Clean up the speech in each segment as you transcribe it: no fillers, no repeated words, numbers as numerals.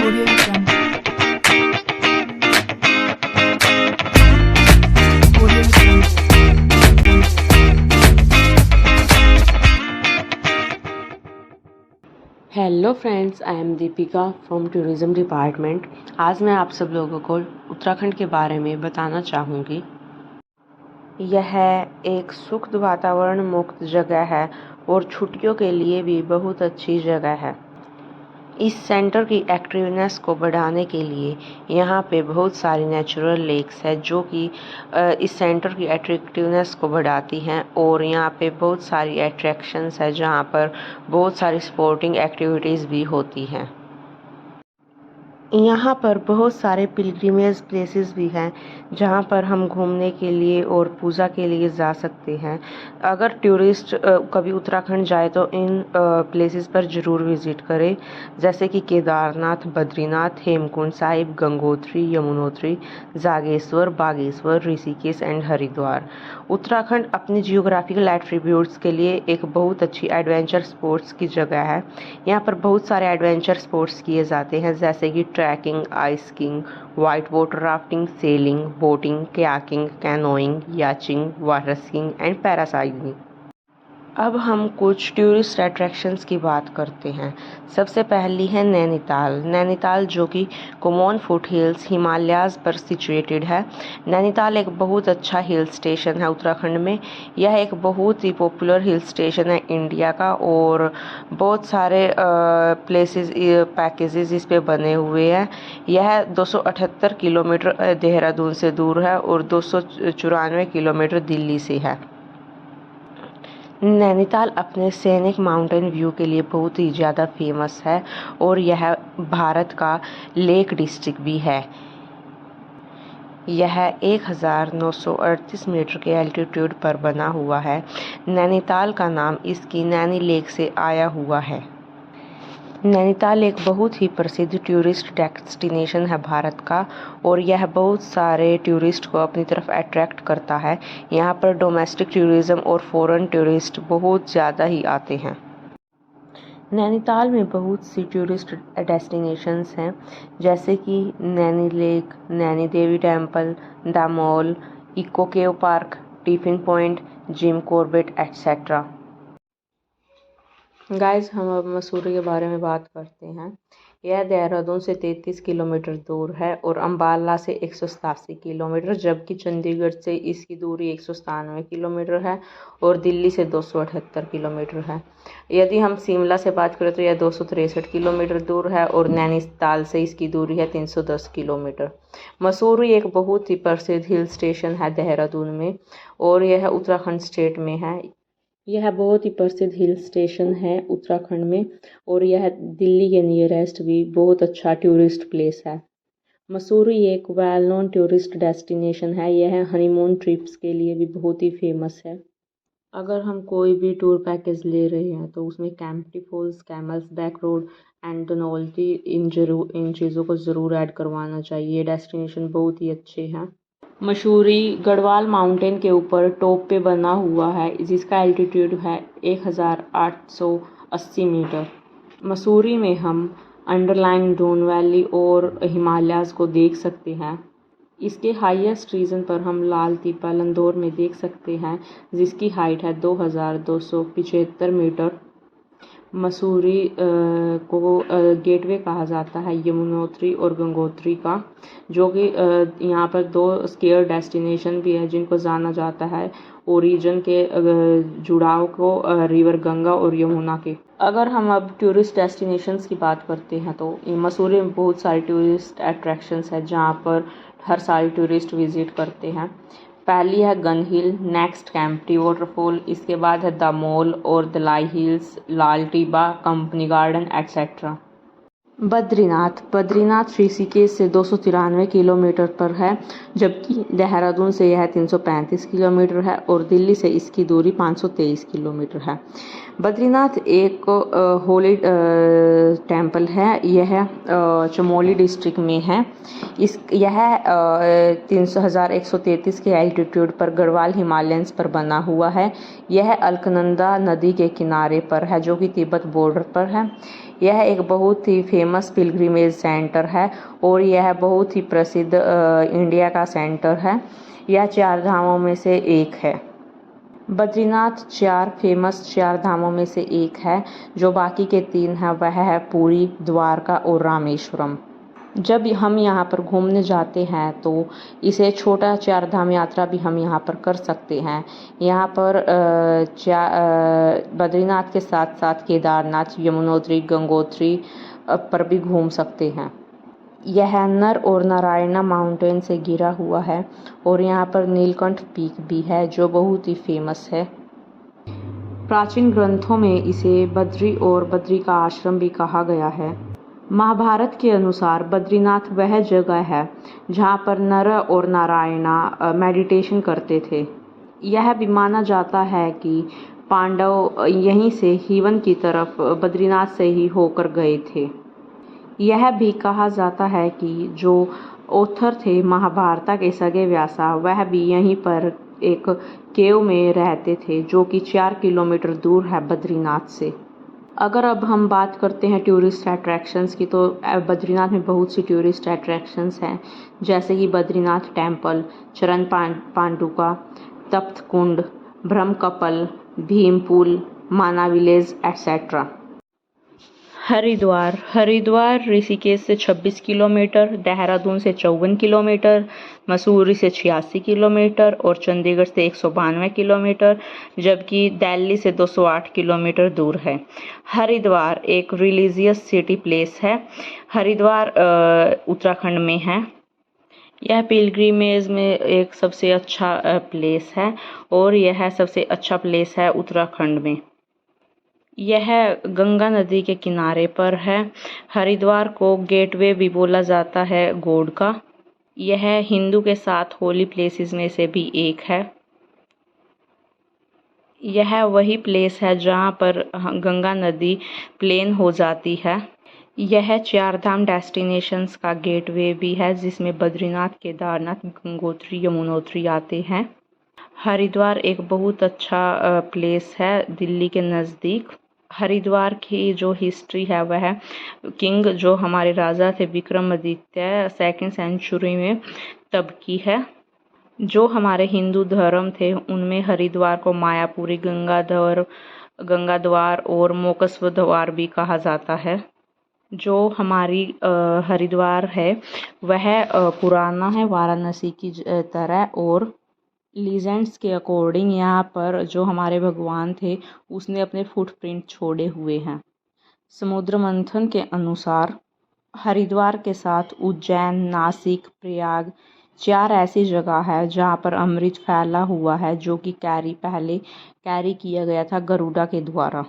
Audio Jungle. Audio Jungle. Hello friends, I am Deepika from tourism department. आज मैं आप सब लोगों को उत्तराखंड के बारे में बताना चाहूँगी। यह एक सुखद वातावरण मुक्त जगह है और छुट्टियों के लिए भी बहुत अच्छी जगह है। इस सेंटर की एक्टिवनेस को बढ़ाने के लिए यहाँ पे बहुत सारी नेचुरल लेक्स है जो कि इस सेंटर की अट्रैक्टिवनेस को बढ़ाती हैं और यहाँ पे बहुत सारी अट्रैक्शंस है जहाँ पर बहुत सारी स्पोर्टिंग एक्टिविटीज़ भी होती हैं। यहाँ पर बहुत सारे पिलग्रिमेज प्लेसेस भी हैं जहाँ पर हम घूमने के लिए और पूजा के लिए जा सकते हैं। अगर टूरिस्ट कभी उत्तराखंड जाए तो इन प्लेसेस पर ज़रूर विज़िट करें, जैसे कि केदारनाथ, बद्रीनाथ, हेमकुंड साहिब, गंगोत्री, यमुनोत्री, जागेश्वर, बागेश्वर, ऋषिकेश एंड हरिद्वार। उत्तराखंड अपने जियोग्राफिकल एट्रीब्यूट्स के लिए एक बहुत अच्छी एडवेंचर स्पोर्ट्स की जगह है। यहाँ पर बहुत सारे एडवेंचर स्पोर्ट्स किए जाते हैं, जैसे कि trekking, ice skiing, white water rafting, sailing, boating, kayaking, canoeing, yachting, water skiing and parasailing. अब हम कुछ टूरिस्ट अट्रैक्शंस की बात करते हैं। सबसे पहली है नैनीताल। नैनीताल जो कि कुमाऊन फुट हिल्स हिमालयाज़ पर सिचुएटेड है। नैनीताल एक बहुत अच्छा हिल स्टेशन है उत्तराखंड में। यह एक बहुत ही पॉपुलर हिल स्टेशन है इंडिया का और बहुत सारे प्लेसेस पैकेजेस इस पे बने हुए हैं। यह 278 किलोमीटर देहरादून से दूर है और 294 किलोमीटर दिल्ली से है। नैनीताल अपने सैनिक माउंटेन व्यू के लिए बहुत ही ज़्यादा फेमस है और यह भारत का लेक डिस्ट्रिक्ट भी है। यह 1938 मीटर के एल्टीट्यूड पर बना हुआ है। नैनीताल का नाम इसकी नैनी लेक से आया हुआ है। नैनीताल एक बहुत ही प्रसिद्ध टूरिस्ट डेस्टिनेशन है भारत का और यह बहुत सारे टूरिस्ट को अपनी तरफ अट्रैक्ट करता है। यहाँ पर डोमेस्टिक टूरिज़्म और फॉरेन टूरिस्ट बहुत ज़्यादा ही आते हैं। नैनीताल में बहुत सी टूरिस्ट डेस्टिनेशंस हैं, जैसे कि Naini lake, Naini Devi temple, the mall, eco cave park, tiffin point, Jim Corbett etcetera. Guys, हम अब मसूरी के बारे में बात करते हैं। यह देहरादून से 33 किलोमीटर दूर है और अम्बाला से 187 किलोमीटर, जबकि चंडीगढ़ से इसकी दूरी 197 किलोमीटर है और दिल्ली से 278 किलोमीटर है। यदि हम शिमला से बात करें तो यह 263 किलोमीटर दूर है और नैनीताल से इसकी दूरी है 310 किलोमीटर। मसूरी एक बहुत ही प्रसिद्ध हिल स्टेशन है देहरादून में और यह उत्तराखंड स्टेट में है। यह बहुत ही प्रसिद्ध हिल स्टेशन है उत्तराखंड में और यह दिल्ली के नियरेस्ट भी बहुत अच्छा टूरिस्ट प्लेस है। मसूरी एक वेल नोन टूरिस्ट डेस्टिनेशन है। यह हनीमून ट्रिप्स के लिए भी बहुत ही फेमस है। अगर हम कोई भी टूर पैकेज ले रहे हैं तो उसमें Kempty falls, camel's back road and Dhanaulti इन चीज़ों को ज़रूर ऐड करवाना चाहिए। डेस्टिनेशन बहुत ही अच्छे हैं। मसूरी गढ़वाल माउंटेन के ऊपर टॉप पे बना हुआ है, जिसका एल्टीट्यूड है 1880 मीटर। मसूरी में हम अंडरलाइन डोन वैली और हिमालयाज़ को देख सकते हैं। इसके हाईएस्ट रीजन पर हम लाल तीपा लंदौर में देख सकते हैं, जिसकी हाइट है 2275 मीटर। मसूरी को गेटवे कहा जाता है यमुनोत्री और गंगोत्री का, जो कि यहाँ पर दो स्केयर डेस्टिनेशन भी है जिनको जाना जाता है ओरिजिन के जुड़ाव को रिवर गंगा और यमुना के। अगर हम अब टूरिस्ट डेस्टिनेशंस की बात करते हैं तो मसूरी में बहुत सारे टूरिस्ट अट्रैक्शंस है जहाँ पर हर साल टूरिस्ट विजिट करते हैं। पहली है gun hill, next Kempty waterfall, इसके बाद है द मॉल और Dalai hills, Lal Tibba, company garden etcetera. Badrinath Rishikesh से 293 किलोमीटर पर है, जबकि देहरादून से यह 335 किलोमीटर है और दिल्ली से इसकी दूरी 523 किलोमीटर है। बद्रीनाथ एक होली टेम्पल है। यह चमोली डिस्ट्रिक्ट में है। यह 3,133 के एल्टीट्यूड पर गढ़वाल हिमालयंस पर बना हुआ है। यह अलकनंदा नदी के किनारे पर है जो कि तिब्बत बॉर्डर पर है। यह एक बहुत ही फेमस पिलग्रिमेज सेंटर है और यह बहुत ही प्रसिद्ध इंडिया का सेंटर है। यह 4 धामों में से एक है। बद्रीनाथ 4 फेमस 4 धामों में से एक है। जो बाकी के 3 हैं वह है पुरी, द्वारका और रामेश्वरम। जब हम यहाँ पर घूमने जाते हैं तो इसे छोटा 4 धाम यात्रा भी हम यहाँ पर कर सकते हैं। यहाँ पर बद्रीनाथ के साथ साथ केदारनाथ, यमुनोत्री, गंगोत्री पर भी घूम सकते हैं। यह नर और नारायणा माउंटेन से घिरा हुआ है और यहाँ पर नीलकंठ पीक भी है जो बहुत ही फेमस है। प्राचीन ग्रंथों में इसे बद्री और बद्री का आश्रम भी कहा गया है। महाभारत के अनुसार बद्रीनाथ वह जगह है जहाँ पर नर और नारायणा मेडिटेशन करते थे। यह भी माना जाता है कि पांडव यहीं से हिवन की तरफ बद्रीनाथ से ही होकर गए थे। यह भी कहा जाता है कि जो ऑथर थे महाभारत के सगे व्यासा, वह भी यहीं पर एक केव में रहते थे जो कि 4 किलोमीटर दूर है बद्रीनाथ से। अगर अब हम बात करते हैं टूरिस्ट अट्रैक्शंस की, तो बद्रीनाथ में बहुत सी टूरिस्ट अट्रैक्शंस हैं, जैसे कि बद्रीनाथ टेम्पल, चरण पांडुका, तप्त कुंड, ब्रह्मकपल, भीमपुल, माना विलेज एटसेट्रा। हरिद्वार ऋषिकेश से 26 किलोमीटर, देहरादून से 54 किलोमीटर, मसूरी से 86 किलोमीटर और चंडीगढ़ से 192 किलोमीटर, जबकि दिल्ली से 208 किलोमीटर दूर है। हरिद्वार एक रिलीजियस सिटी प्लेस है। हरिद्वार उत्तराखंड में है। यह पिलग्रिमेज में एक सबसे अच्छा प्लेस है और यह सबसे अच्छा प्लेस है उत्तराखंड में। यह गंगा नदी के किनारे पर है। हरिद्वार को गेटवे भी बोला जाता है गॉड का। यह हिंदू के 7 होली प्लेसेस में से भी एक है। यह वही प्लेस है जहाँ पर गंगा नदी प्लेन हो जाती है। यह 4 धाम डेस्टिनेशंस का गेटवे भी है जिसमें बद्रीनाथ, केदारनाथ, गंगोत्री, यमुनोत्री आते हैं। हरिद्वार एक बहुत अच्छा प्लेस है दिल्ली के नज़दीक। हरिद्वार की जो हिस्ट्री है वह किंग जो हमारे राजा थे विक्रमादित्य 2nd सेंचुरी में तब की है। जो हमारे हिंदू धर्म थे उनमें हरिद्वार को मायापुरी, गंगा द्वार और मोक्षद्वार द्वार भी कहा जाता है। जो हमारी हरिद्वार है वह पुराना है वाराणसी की तरह और लीजेंड्स के अकॉर्डिंग यहाँ पर जो हमारे भगवान थे उसने अपने फुटप्रिंट छोड़े हुए हैं। समुद्र मंथन के अनुसार हरिद्वार के साथ उज्जैन, नासिक, प्रयाग 4 ऐसी जगह है जहाँ पर अमृत फैला हुआ है जो कि पहले कैरी किया गया था गरुड़ा के द्वारा।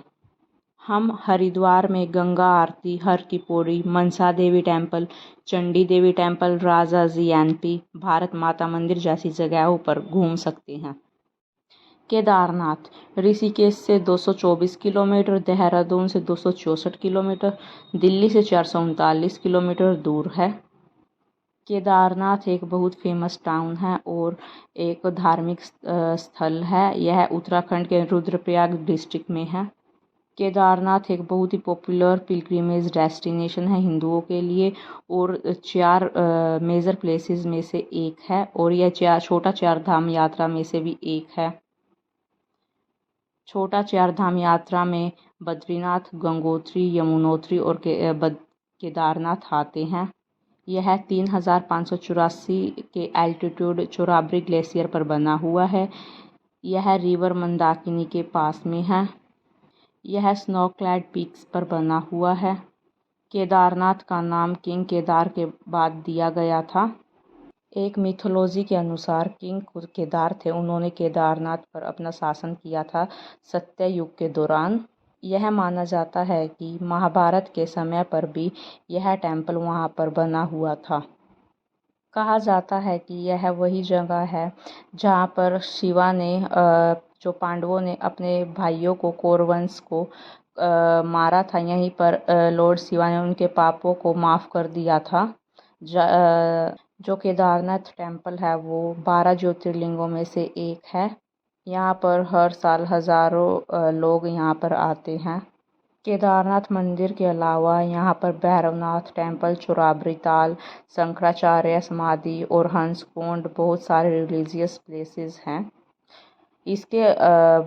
हम हरिद्वार में गंगा आरती, हर की Pauri, Mansa Devi temple, Chandi Devi temple, Rajaji NP, Bharat माता मंदिर जैसी जगहों पर घूम सकते हैं। केदारनाथ ऋषिकेश से 224 किलोमीटर, देहरादून से 264 किलोमीटर, दिल्ली से 439 किलोमीटर दूर है। केदारनाथ एक बहुत फेमस टाउन है और एक धार्मिक स्थल है। यह उत्तराखंड के रुद्रप्रयाग डिस्ट्रिक्ट में है। केदारनाथ एक बहुत ही पॉपुलर पिलग्रिमेज डेस्टिनेशन है हिंदुओं के लिए और 4 मेजर प्लेसेस में से एक है और यह छोटा 4 धाम यात्रा में से भी एक है। छोटा 4 धाम यात्रा में बद्रीनाथ, गंगोत्री, यमुनोत्री और केदारनाथ आते हैं। यह 3584 के एल्टीट्यूड चोराबरी ग्लेशियर पर बना हुआ है। यह रिवर मंदाकिनी के पास में है। यह स्नो क्लैड पीक्स पर बना हुआ है। केदारनाथ का नाम किंग केदार के बाद दिया गया था। एक मिथोलॉजी के अनुसार किंग केदार थे, उन्होंने केदारनाथ पर अपना शासन किया था सत्ययुग के दौरान। यह माना जाता है कि महाभारत के समय पर भी यह टेम्पल वहाँ पर बना हुआ था। कहा जाता है कि यह वही जगह है जहाँ पर शिवा ने जो पांडवों ने अपने भाइयों को कौरवंश को मारा था, यहीं पर लॉर्ड शिवा ने उनके पापों को माफ़ कर दिया था। जो केदारनाथ टेम्पल है वो 12 ज्योतिर्लिंगों में से एक है। यहाँ पर हर साल हज़ारों लोग यहाँ पर आते हैं। केदारनाथ मंदिर के अलावा यहाँ पर भैरवनाथ टेम्पल, चोराबरी ताल, शंकराचार्य समाधि और हंसकुंड बहुत सारे रिलीजियस प्लेसेस हैं। इसके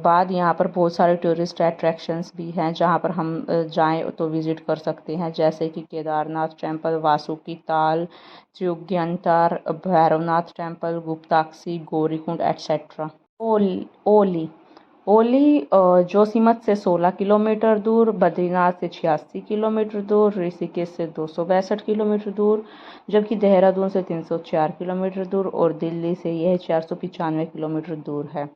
बाद यहाँ पर बहुत सारे टूरिस्ट अट्रैक्शंस भी हैं जहाँ पर हम जाएं तो विज़िट कर सकते हैं, जैसे कि केदारनाथ टेम्पल, वासुकी ताल, त्रियुग्यंतर, भैरवनाथ टेम्पल, गुप्ताक्षी, गौरीकुंड एट्सेट्रा। ओली ओली जोशीमठ से 16 किलोमीटर दूर, बद्रीनाथ से 86 किलोमीटर दूर, ऋषिकेश से 262 किलोमीटर दूर, जबकि देहरादून से 304 किलोमीटर दूर और दिल्ली से यह 495 किलोमीटर दूर है।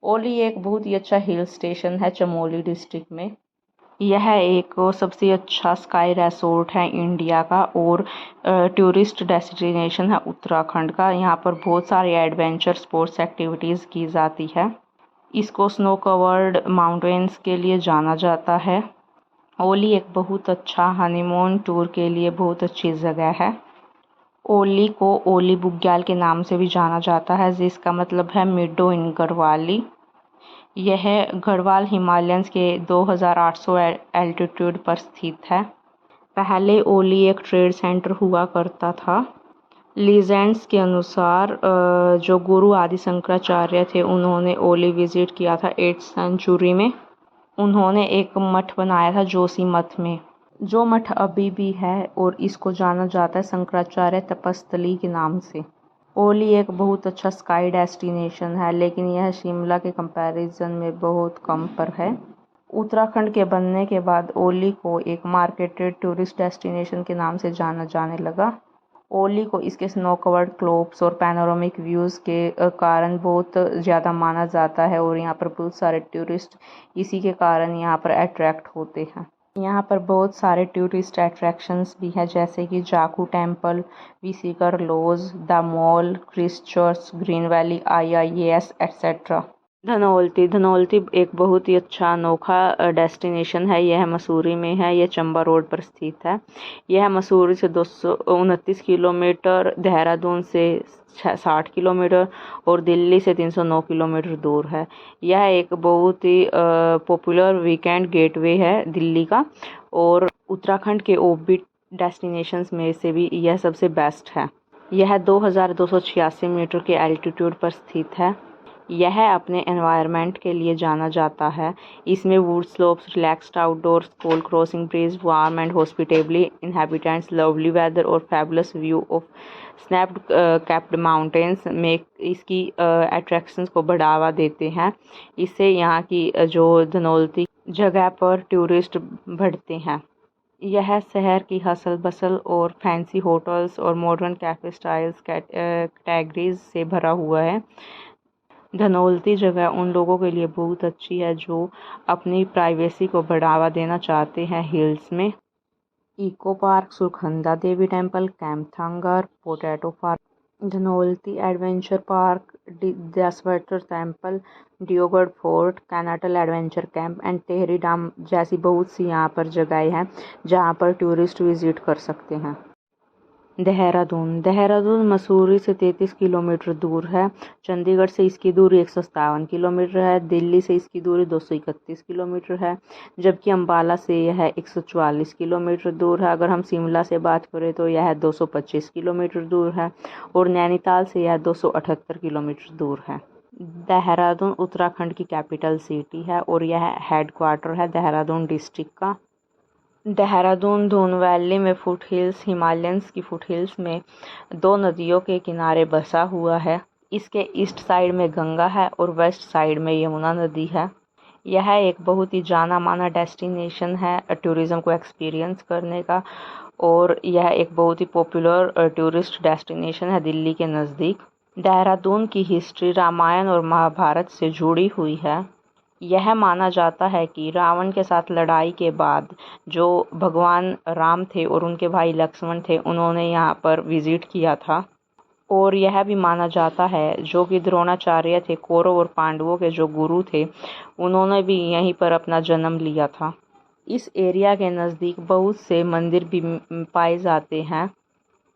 ओली एक बहुत ही अच्छा हिल स्टेशन है चमोली डिस्ट्रिक्ट में। यह एक सबसे अच्छा स्काई रिसोर्ट है इंडिया का और टूरिस्ट डेस्टिनेशन है उत्तराखंड का। यहाँ पर बहुत सारी एडवेंचर स्पोर्ट्स एक्टिविटीज़ की जाती है। इसको स्नो कवर्ड माउंटेन्स के लिए जाना जाता है। ओली एक बहुत अच्छा हनीमून टूर के लिए बहुत अच्छी जगह है। ओली को ओली बुग्याल के नाम से भी जाना जाता है, जिसका मतलब है मिडो इन गढ़वाली। यह गढ़वाल हिमालयंस के 2800 एल्टीट्यूड पर स्थित है। पहले ओली एक ट्रेड सेंटर हुआ करता था। लीजेंड्स के अनुसार जो गुरु आदि शंकराचार्य थे उन्होंने ओली विजिट किया था 8th सेंचुरी में। उन्होंने एक मठ बनाया था जोशीमठ में, जो मठ अभी भी है और इसको जाना जाता है शंकराचार्य तपस्थली के नाम से। ओली एक बहुत अच्छा स्काई डेस्टिनेशन है, लेकिन यह शिमला के कंपैरिजन में बहुत कम पर है। उत्तराखंड के बनने के बाद ओली को एक मार्केटेड टूरिस्ट डेस्टिनेशन के नाम से जाना जाने लगा। ओली को इसके स्नो कवर्ड क्लोप्स और पैनोरामिक व्यूज़ के कारण बहुत ज़्यादा माना जाता है और यहाँ पर बहुत सारे टूरिस्ट इसी के कारण यहाँ पर अट्रैक्ट होते हैं। यहाँ पर बहुत सारे टूरिस्ट अट्रैक्शंस भी हैं, जैसे कि जाकू टेम्पल, विसिकर lodge, the mall, Christ church, green valley IIAS etcetera. Dhanaulti एक बहुत ही अच्छा अनोखा डेस्टिनेशन है। यह मसूरी में है। यह चंबा रोड पर स्थित है। यह मसूरी से 229 किलोमीटर, देहरादून से 60 किलोमीटर और दिल्ली से 309 किलोमीटर दूर है। यह एक बहुत ही पॉपुलर वीकेंड गेटवे है दिल्ली का और उत्तराखंड के ऑफबीट डेस्टिनेशंस में से भी यह सबसे बेस्ट है। यह 2286 मीटर के एल्टीट्यूड पर स्थित है। यह अपने एनवायरनमेंट के लिए जाना जाता है। इसमें wood slopes, relaxed outdoors, coal crossing bridge, warm and hospitably inhabitants, lovely weather और fabulous view of snapped capped mountains में इसकी अट्रैक्शंस को बढ़ावा देते हैं। इससे यहाँ की जो धनौल्टी जगह पर टूरिस्ट बढ़ते हैं। यह शहर की हसल बसल और फैंसी होटल्स और मॉडर्न कैफे स्टाइल्स कैटेगरीज से भरा हुआ है। धनौल्टी जगह उन लोगों के लिए बहुत अच्छी है जो अपनी प्राइवेसी को बढ़ावा देना चाहते हैं हिल्स में। Eco park, Surkanda Devi temple, camp Thangar, potato park, Dhanaulti adventure park, Dasavatar temple, Deogarh fort, Kanatal adventure camp and Tehri dam जैसी बहुत सी यहाँ पर जगहें हैं जहाँ पर टूरिस्ट विजिट कर सकते हैं। देहरादून मसूरी से 33 किलोमीटर दूर है। चंडीगढ़ से इसकी दूरी 157 किलोमीटर है। दिल्ली से इसकी दूरी 231 किलोमीटर है, जबकि अम्बाला से यह 144 किलोमीटर दूर है। अगर हम शिमला से बात करें तो यह 225 किलोमीटर दूर है और नैनीताल से यह 278 किलोमीटर दूर है। देहरादून उत्तराखंड की कैपिटल सिटी है और यह हेडक्वार्टर है देहरादून डिस्ट्रिक्ट का। देहरादून धून वैली में फुटहिल्स, हिमालयंस की फुटहिल्स में 2 नदियों के किनारे बसा हुआ है। इसके ईस्ट साइड में गंगा है और वेस्ट साइड में यमुना नदी है। यह एक बहुत ही जाना माना डेस्टिनेशन है टूरिज़्म को एक्सपीरियंस करने का और यह एक बहुत ही पॉपुलर टूरिस्ट डेस्टिनेशन है दिल्ली के नज़दीक। देहरादून की हिस्ट्री रामायण और महाभारत से जुड़ी हुई है। यह माना जाता है कि रावण के साथ लड़ाई के बाद जो भगवान राम थे और उनके भाई लक्ष्मण थे, उन्होंने यहाँ पर विजिट किया था। और यह भी माना जाता है जो कि द्रोणाचार्य थे, कौरव और पांडवों के जो गुरु थे, उन्होंने भी यहीं पर अपना जन्म लिया था। इस एरिया के नज़दीक बहुत से मंदिर भी पाए जाते हैं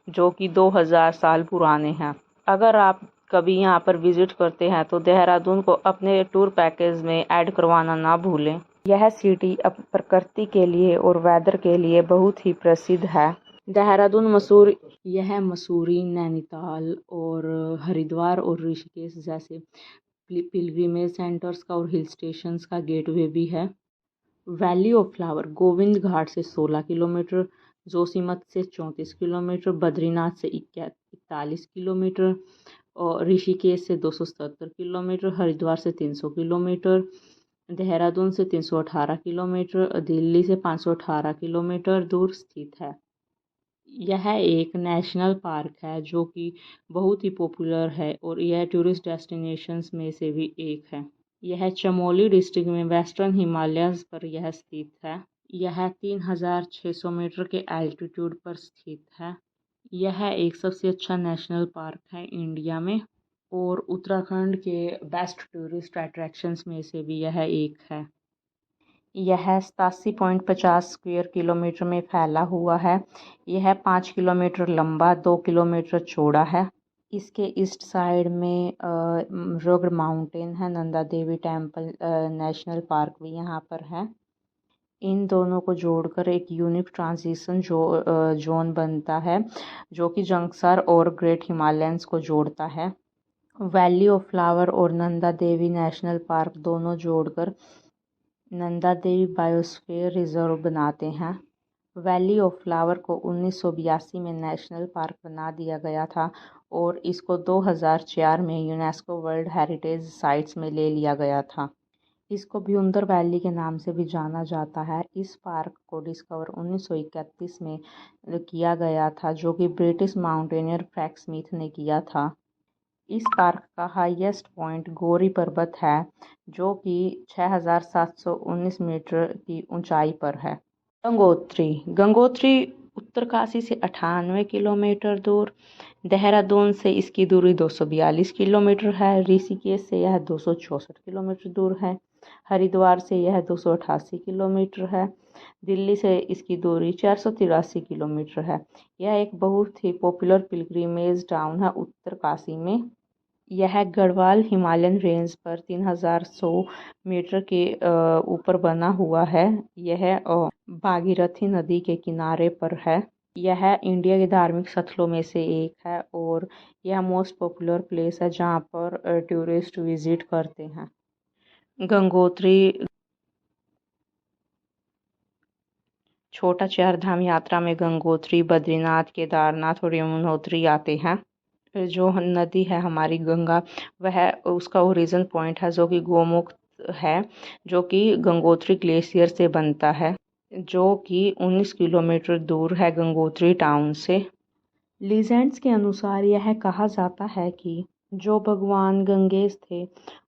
जो कि 2000 साल पुराने हैं। अगर आप कभी यहाँ पर विज़िट करते हैं तो देहरादून को अपने टूर पैकेज में ऐड करवाना ना भूलें। यह सिटी अब प्रकृति के लिए और वेदर के लिए बहुत ही प्रसिद्ध है। देहरादून मसूरी यह मसूरी, नैनीताल और हरिद्वार और ऋषिकेश जैसे पिलग्रिमेज सेंटर्स का और हिल स्टेशंस का गेटवे भी है। Valley of flower Govind Ghat से 16 किलोमीटर, जोशीमठ से 34 किलोमीटर, बद्रीनाथ से 41 किलोमीटर और ऋषिकेश से 270 किलोमीटर, हरिद्वार से 300 किलोमीटर, देहरादून से 318 किलोमीटर, दिल्ली से 518 किलोमीटर दूर स्थित है। यह एक नेशनल पार्क है जो कि बहुत ही पॉपुलर है और यह टूरिस्ट डेस्टिनेशंस में से भी एक है। यह चमोली डिस्ट्रिक्ट में वेस्टर्न हिमालयस पर यह स्थित है। यह 3600 मीटर के एल्टीट्यूड पर स्थित है। यह एक सबसे अच्छा नेशनल पार्क है इंडिया में और उत्तराखंड के बेस्ट टूरिस्ट अट्रैक्शंस में से भी यह एक है। यह 87.50 स्क्वायर किलोमीटर में फैला हुआ है। यह 5 किलोमीटर लंबा, 2 किलोमीटर चौड़ा है। इसके ईस्ट साइड में रुद्र माउंटेन है, Nanda Devi temple national park भी यहाँ पर है। इन दोनों को जोड़कर एक यूनिक ट्रांजिशन जोन बनता है जो कि जंगसर और ग्रेट हिमालयंस को जोड़ता है। वैली ऑफ फ्लावर और नंदा देवी नेशनल पार्क दोनों जोड़कर नंदा देवी बायोस्फीयर रिजर्व बनाते हैं। वैली ऑफ फ्लावर को 1982 में नेशनल पार्क बना दिया गया था और इसको 2004 में यूनेस्को वर्ल्ड हेरिटेज साइट्स में ले लिया गया था। इसको भ्यूंदर वैली के नाम से भी जाना जाता है। इस पार्क को डिस्कवर 1931 में किया गया था जो कि ब्रिटिश माउंटेनियर फ्रैंक स्मिथ ने किया था। इस पार्क का हाईएस्ट पॉइंट गौरी पर्वत है जो कि 6719 मीटर की ऊंचाई पर है। गंगोत्री उत्तरकाशी से 98 किलोमीटर दूर, देहरादून से इसकी दूरी 242 किलोमीटर है, ऋषिकेश से यह 264 किलोमीटर दूर है, हरिद्वार से यह 288 किलोमीटर है, दिल्ली से इसकी दूरी 483 किलोमीटर है। यह एक बहुत ही पॉपुलर पिलग्रिमेज टाउन है उत्तरकाशी में। यह गढ़वाल हिमालयन रेंज पर 3100 मीटर के ऊपर बना हुआ है। यह भागीरथी नदी के किनारे पर है। यह इंडिया के धार्मिक स्थलों में से एक है और यह मोस्ट पॉपुलर प्लेस है जहाँ पर टूरिस्ट विजिट करते हैं। गंगोत्री छोटा चार धाम यात्रा में गंगोत्री, बद्रीनाथ, केदारनाथ और यमुनोत्री आते हैं। जो नदी है हमारी गंगा, वह उसका ओरिजिन पॉइंट है जो कि गोमुख है, जो कि गंगोत्री ग्लेशियर से बनता है, जो कि 19 किलोमीटर दूर है गंगोत्री टाउन से। लीजेंड्स के अनुसार यह कहा जाता है कि जो भगवान गंगेश थे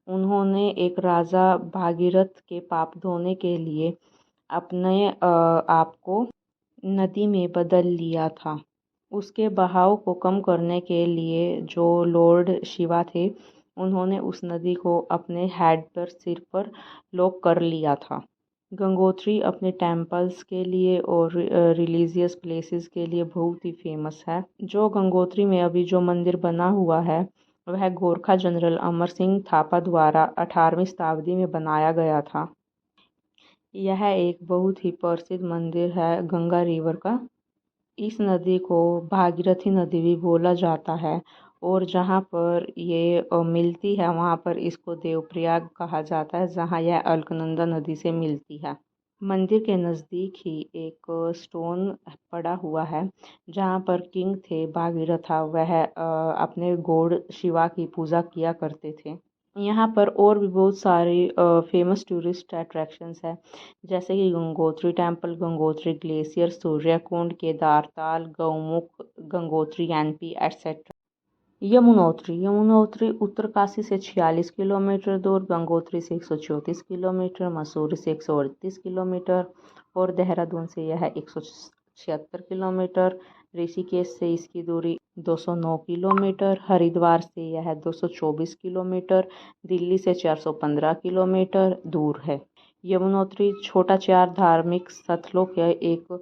उन्होंने एक राजा भागीरथ के पाप धोने के लिए अपने आप को नदी में बदल लिया था। उसके बहाव को कम करने के लिए जो लॉर्ड शिवा थे उन्होंने उस नदी को अपने हेड पर, सिर पर लॉक कर लिया था। गंगोत्री अपने टेम्पल्स के लिए और रिलीजियस प्लेसेस के लिए बहुत ही फेमस है। जो गंगोत्री में अभी जो मंदिर बना हुआ है वह गोरखा जनरल अमर सिंह थापा द्वारा 18वीं शताब्दी में बनाया गया था। यह एक बहुत ही प्रसिद्ध मंदिर है गंगा रिवर का। इस नदी को भागीरथी नदी भी बोला जाता है और जहाँ पर ये मिलती है वहाँ पर इसको देवप्रयाग कहा जाता है, जहाँ यह अलकनंदा नदी से मिलती है। मंदिर के नज़दीक ही एक स्टोन पड़ा हुआ है जहाँ पर किंग थे भागीरथा, वह अपने गॉड शिवा की पूजा किया करते थे। यहाँ पर और भी बहुत सारे फेमस टूरिस्ट अट्रैक्शंस है जैसे कि Gangotri temple, Gangotri glacier, Suryakund, Kedartal, Gaumukh, Gangotri NP etcetera. Yamunotri Uttarkashi से 46 किलोमीटर दूर, गंगोत्री से 134 किलोमीटर, मसूरी से 138 किलोमीटर और देहरादून से यह 176 किलोमीटर, ऋषिकेश से इसकी दूरी 209 किलोमीटर, हरिद्वार से यह 224 किलोमीटर, दिल्ली से 415 किलोमीटर दूर है। यमुनोत्री छोटा चार धार्मिक स्थलों का एक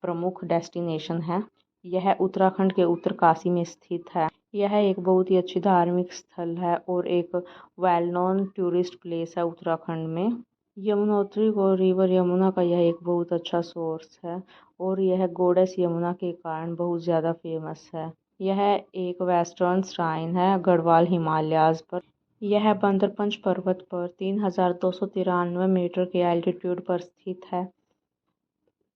प्रमुख डेस्टिनेशन है। यह उत्तराखंड के उत्तरकाशी में स्थित है। यह एक बहुत ही अच्छी धार्मिक स्थल है और एक वेल नोन टूरिस्ट प्लेस है उत्तराखंड में। यमुनोत्री को रिवर यमुना का यह एक बहुत अच्छा सोर्स है और यह गॉडेस यमुना के कारण बहुत ज़्यादा फेमस है। यह एक वेस्टर्न श्राइन है गढ़वाल हिमालयाज़ पर। यह बंदरपंच पर्वत पर 3293 मीटर के एल्टीट्यूड पर स्थित है।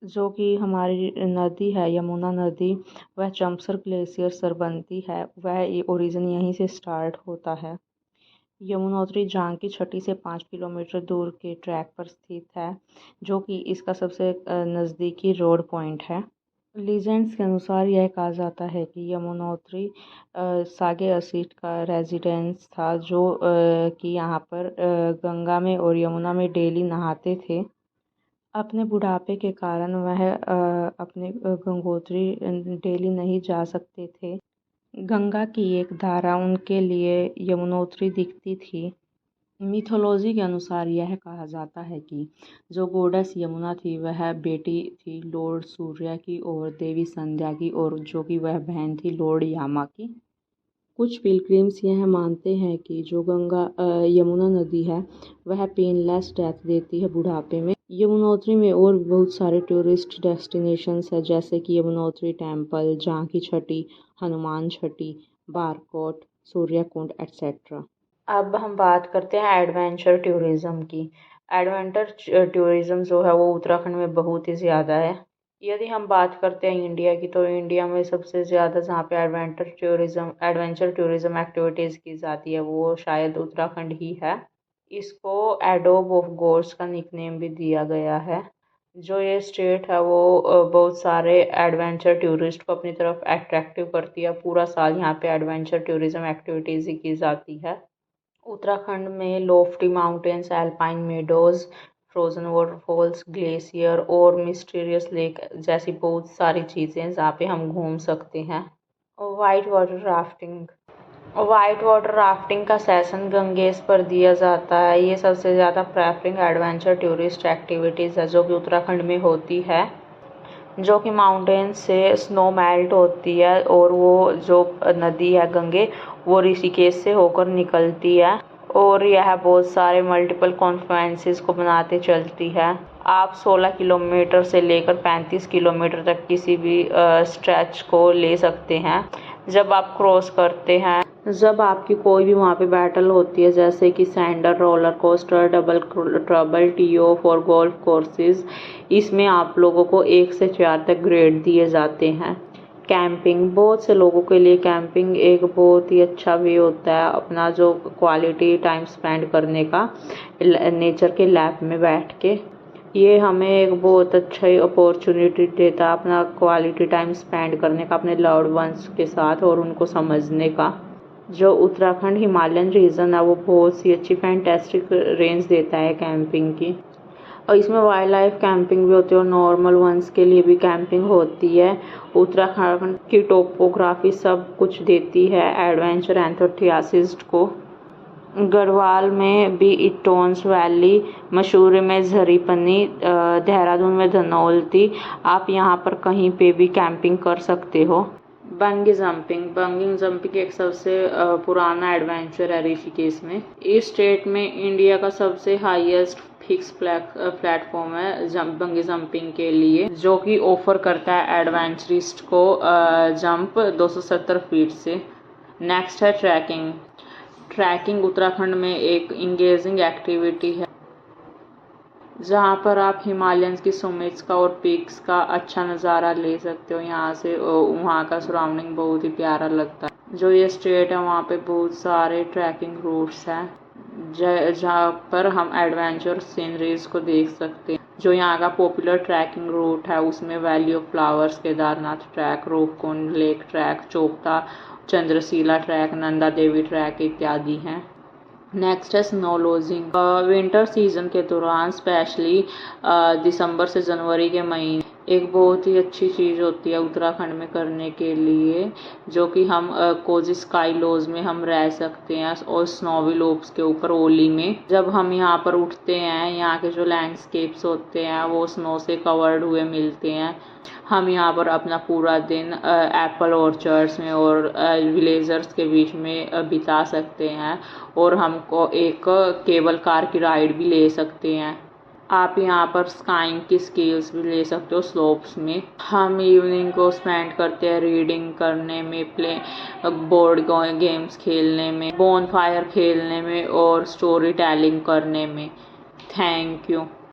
जो कि हमारी नदी है यमुना नदी, वह चमसर ग्लेशियर से बनती है। वह ओरिजिन यहीं से स्टार्ट होता है। यमुनोत्री जांग की छठी से 5 किलोमीटर दूर के ट्रैक पर स्थित है, जो कि इसका सबसे नज़दीकी रोड पॉइंट है। लीजेंड्स के अनुसार यह कहा जाता है कि यमुनोत्री सागे असीट का रेजिडेंस था, जो कि यहाँ पर गंगा में और यमुना में डेली नहाते थे। अपने बुढ़ापे के कारण वह अपने गंगोत्री डेली नहीं जा सकते थे। गंगा की एक धारा उनके लिए यमुनोत्री दिखती थी। मिथोलॉजी के अनुसार यह कहा जाता है कि जो गॉडेस यमुना थी वह बेटी थी लॉर्ड सूर्य की और देवी संध्या की, और जो कि वह बहन थी लॉर्ड यामा की। कुछ पिलग्रिम्स यह मानते हैं कि जो यमुना नदी है वह पेनलेस डेथ देती है बुढ़ापे में। यमुनोत्री में और भी बहुत सारे टूरिस्ट डेस्टिनेशंस है, जैसे कि यमुनोत्री टेम्पल, झांकी छठी, हनुमान छठी, बारकोट, सूर्यकुंड एट्सेट्रा। अब हम बात करते हैं एडवेंचर टूरिज़्म की। एडवेंचर टूरिज़्म जो है वो उत्तराखंड में बहुत ही ज़्यादा है। यदि हम बात करते हैं इंडिया की, तो इंडिया में सबसे ज़्यादा जहाँ पे एडवेंचर टूरिज़्म एक्टिविटीज़ की जाती है वो शायद उत्तराखंड ही है। इसको एडोब ऑफ गॉड्स का निकनेम भी दिया गया है। जो ये स्टेट है वो बहुत सारे एडवेंचर टूरिस्ट को अपनी तरफ अट्रैक्टिव करती है। पूरा साल यहाँ पे एडवेंचर टूरिज़्म एक्टिविटीज़ ही की जाती है। उत्तराखंड में Loftie mountains, alpine meadows, frozen waterfalls, glacier और मिस्टीरियस लेक जैसी बहुत सारी चीज़ें हैं जहाँ पे हम घूम सकते हैं। वाइट वाटर राफ्टिंग का सेशन गंगेश पर दिया जाता है। ये सबसे ज़्यादा प्रेफरिंग एडवेंचर टूरिस्ट एक्टिविटीज़ है जो कि उत्तराखंड में होती है, जो कि माउंटेन से स्नो मेल्ट होती है और वो जो नदी है गंगे वो ऋषिकेश से होकर निकलती है और यह बहुत सारे मल्टीपल कॉन्फ्लुएंसेस को बनाते चलती है। आप 16 किलोमीटर से लेकर 35 किलोमीटर तक किसी भी स्ट्रेच को ले सकते हैं। जब आप क्रॉस करते हैं, जब आपकी कोई भी वहाँ पे बैटल होती है, जैसे कि सैंडर रोलर कोस्टर, डबल ट्रबल, टीओ फॉर गोल्फ कोर्सेज, इसमें आप लोगों को 1 से 4 तक ग्रेड दिए जाते हैं। कैंपिंग, बहुत से लोगों के लिए कैंपिंग एक बहुत ही अच्छा वे होता है अपना जो क्वालिटी टाइम स्पेंड करने का नेचर के लैब में बैठ के। ये हमें एक बहुत अच्छा अपॉर्चुनिटी देता है अपना क्वालिटी टाइम स्पेंड करने का अपने लव्ड वंस के साथ और उनको समझने का। जो उत्तराखंड हिमालयन रीजन है वो बहुत सी अच्छी फैंटेस्टिक रेंज देता है कैंपिंग की, और इसमें वाइल्ड लाइफ कैंपिंग भी होती है और नॉर्मल वंस के लिए भी कैंपिंग होती है। उत्तराखंड की टोपोग्राफी सब कुछ देती है एडवेंचर एंथुसियासिस्ट को। गढ़वाल में भी इटोन्स वैली, मसूरी में झरीपनी, देहरादून में धनौल्टी, आप यहाँ पर कहीं पे भी कैंपिंग कर सकते हो। बंगी जंपिंग एक सबसे पुराना एडवेंचर है ऋषिकेश में। इस स्टेट में इंडिया का सबसे हाईएस्ट फिक्स प्लेटफॉर्म है बंगी जंपिंग के लिए, जो कि ऑफर करता है एडवेंचरिस्ट को जंप 270 फीट से। नेक्स्ट है ट्रैकिंग उत्तराखंड में एक इंगेजिंग एक्टिविटी है जहाँ पर आप हिमालयंस की सुमिट्स का और पीक्स का अच्छा नज़ारा ले सकते हो। यहाँ से वहाँ का सराउंडिंग बहुत ही प्यारा लगता है। जो ये स्टेट है वहाँ पे बहुत सारे ट्रैकिंग रूट्स हैं जहाँ पर हम एडवेंचर सीनरीज को देख सकते हैं। जो यहाँ का पॉपुलर ट्रैकिंग रूट है उसमें valley of flowers, Kedarnath track, Roopkund lake track, Chopta Chandrashila track, Nanda Devi track इत्यादि हैं। नेक्स्ट है स्नो लॉजिंग। विंटर सीजन के दौरान स्पेशली दिसंबर से जनवरी के महीने एक बहुत ही अच्छी चीज़ होती है उत्तराखंड में करने के लिए, जो कि हम कोजी स्काई लॉज में हम रह सकते हैं और स्नोवी लोब्स के ऊपर ओली में। जब हम यहाँ पर उठते हैं, यहाँ के जो लैंडस्केप्स होते हैं वो स्नो से कवर्ड हुए मिलते हैं। हम यहाँ पर अपना पूरा दिन एप्पल ऑर्चर्ड्स में और विलेजर्स के बीच में बिता सकते हैं और हमको एक केबल कार की राइड भी ले सकते हैं। आप यहाँ पर स्काइंग की स्किल्स भी ले सकते हो स्लोप्स में। हम इवनिंग को स्पेंड करते हैं रीडिंग करने में, प्ले बोर्ड गेम्स खेलने में, बोन फायर खेलने में और स्टोरी टेलिंग करने में। Thank you.